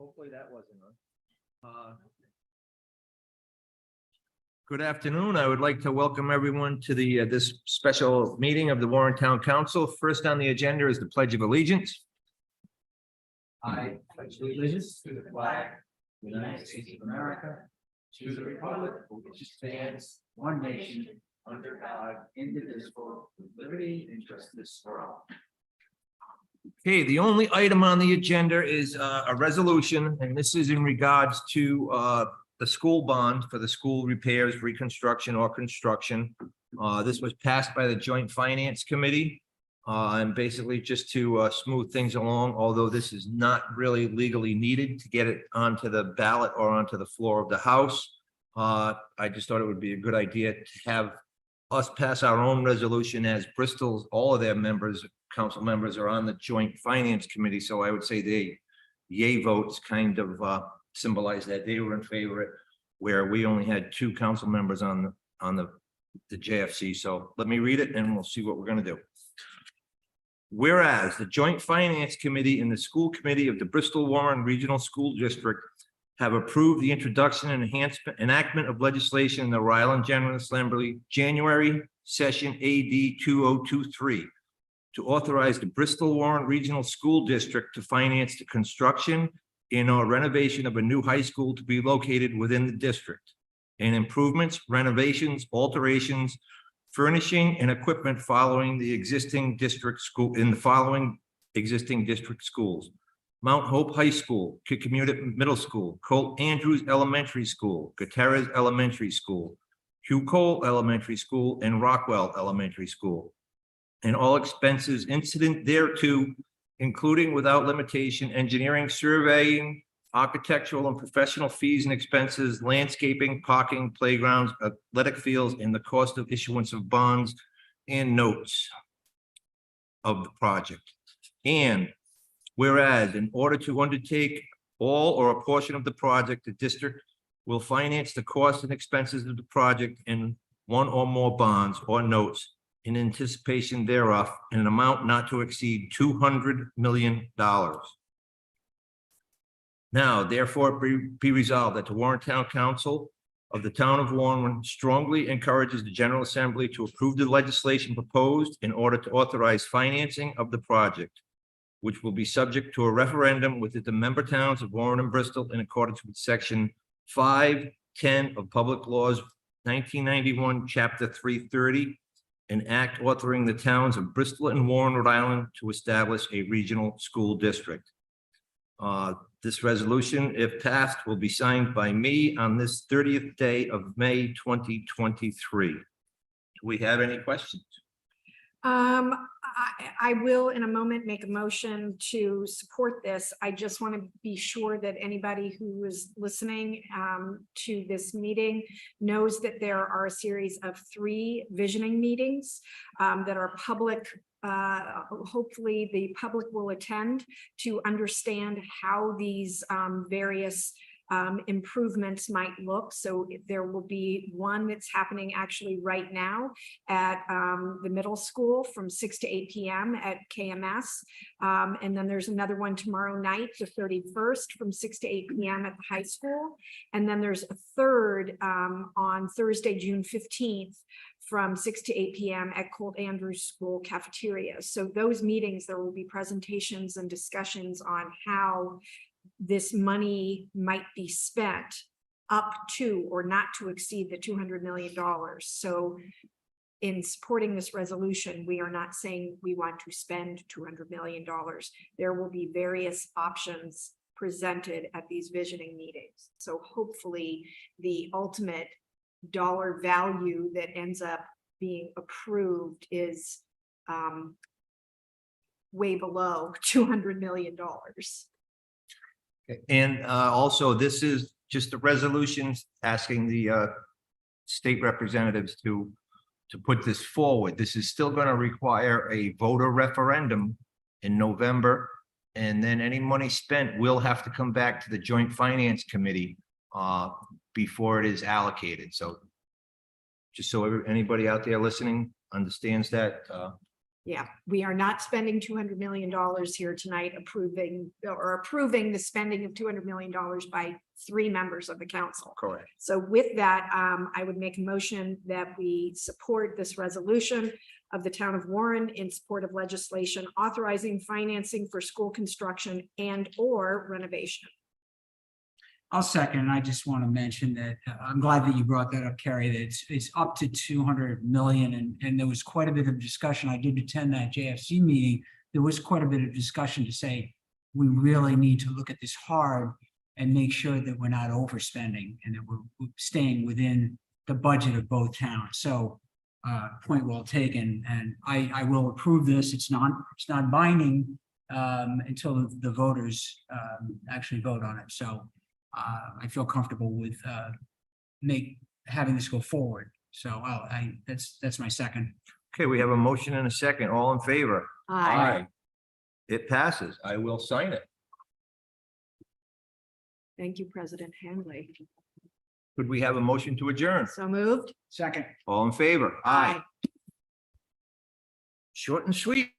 Hopefully that wasn't on. Good afternoon. I would like to welcome everyone to the this special meeting of the Warren Town Council. First on the agenda is the Pledge of Allegiance. I pledge allegiance to the flag of the United States of America, to the republic for which stands one nation under God, indivisible, with liberty and justice for all. Okay, the only item on the agenda is a resolution, and this is in regards to the school bond for the school repairs, reconstruction, or construction. This was passed by the Joint Finance Committee, and basically just to smooth things along, although this is not really legally needed to get it onto the ballot or onto the floor of the House. I just thought it would be a good idea to have us pass our own resolution, as Bristol's, all of their members, council members, are on the Joint Finance Committee. So I would say the yay votes kind of symbolize that they were in favor of it, where we only had 2 council members on the JFC. So let me read it and we'll see what we're going to do. Whereas the Joint Finance Committee and the School Committee of the Bristol Warren Regional School District have approved the introduction and enactment of legislation in the Rhode Island General Assembly January session AD 2023 to authorize the Bristol Warren Regional School District to finance the construction and/or renovation of a new high school to be located within the district, and improvements, renovations, alterations, furnishing, and equipment following the existing district school in the following existing district schools: Mount Hope High School, Kickamunet Middle School, Colt Andrews Elementary School, Gutierrez Elementary School, Hugh Cole Elementary School, and Rockwell Elementary School, and all expenses incident thereto, including without limitation, engineering, surveying, architectural and professional fees and expenses, landscaping, parking, playgrounds, athletic fields, and the cost of issuance of bonds and notes of the project. And whereas in order to undertake all or a portion of the project, the district will finance the costs and expenses of the project in one or more bonds or notes in anticipation thereof, in an amount not to exceed $200 million. Now, therefore, be resolved that the Warren Town Council of the Town of Warren strongly encourages the General Assembly to approve the legislation proposed in order to authorize financing of the project, which will be subject to a referendum within the member towns of Warren and Bristol in accordance with Section 510 of Public Laws 1991, Chapter 330, an act authoring the towns of Bristol and Warren, Rhode Island, to establish a regional school district. This resolution, if passed, will be signed by me on this 30th day of May 2023. Do we have any questions? I will in a moment make a motion to support this. I just want to be sure that anybody who is listening to this meeting knows that there are a series of 3 visioning meetings that are public. Hopefully the public will attend to understand how these various improvements might look. So there will be one that's happening actually right now at the middle school from 6 to 8 p.m. at KMS. And then there's another one tomorrow night, the 31st, from 6 to 8 p.m. at the high school. And then there's a third on Thursday, June 15th, from 6 to 8 p.m. at Colt Andrews School cafeteria. So those meetings, there will be presentations and discussions on how this money might be spent up to or not to exceed the $200 million. So in supporting this resolution, we are not saying we want to spend $200 million. There will be various options presented at these visioning meetings. So hopefully the ultimate dollar value that ends up being approved is way below $200 million. And also, this is just a resolution asking the state representatives to put this forward. This is still going to require a voter referendum in November, and then any money spent will have to come back to the Joint Finance Committee before it is allocated. So just so anybody out there listening understands that, Yeah, we are not spending $200 million here tonight, approving the spending of $200 million by 3 members of the council. Correct. So with that, I would make a motion that we support this resolution of the town of Warren in support of legislation authorizing financing for school construction and or renovation. I'll second, and I just want to mention that I'm glad that you brought that up, Carrie, that it's up to 200 million, and there was quite a bit of discussion. I did attend that JFC meeting. There was quite a bit of discussion to say, we really need to look at this hard and make sure that we're not overspending and that we're staying within the budget of both towns. So point well taken, and I will approve this. It's not binding until the voters actually vote on it. So I feel comfortable with having this go forward. So that's my second. Okay, we have a motion and a second. All in favor? It passes. I will sign it. Thank you, President Handley. Could we have a motion to adjourn? So moved. Second. All in favor? Short and sweet.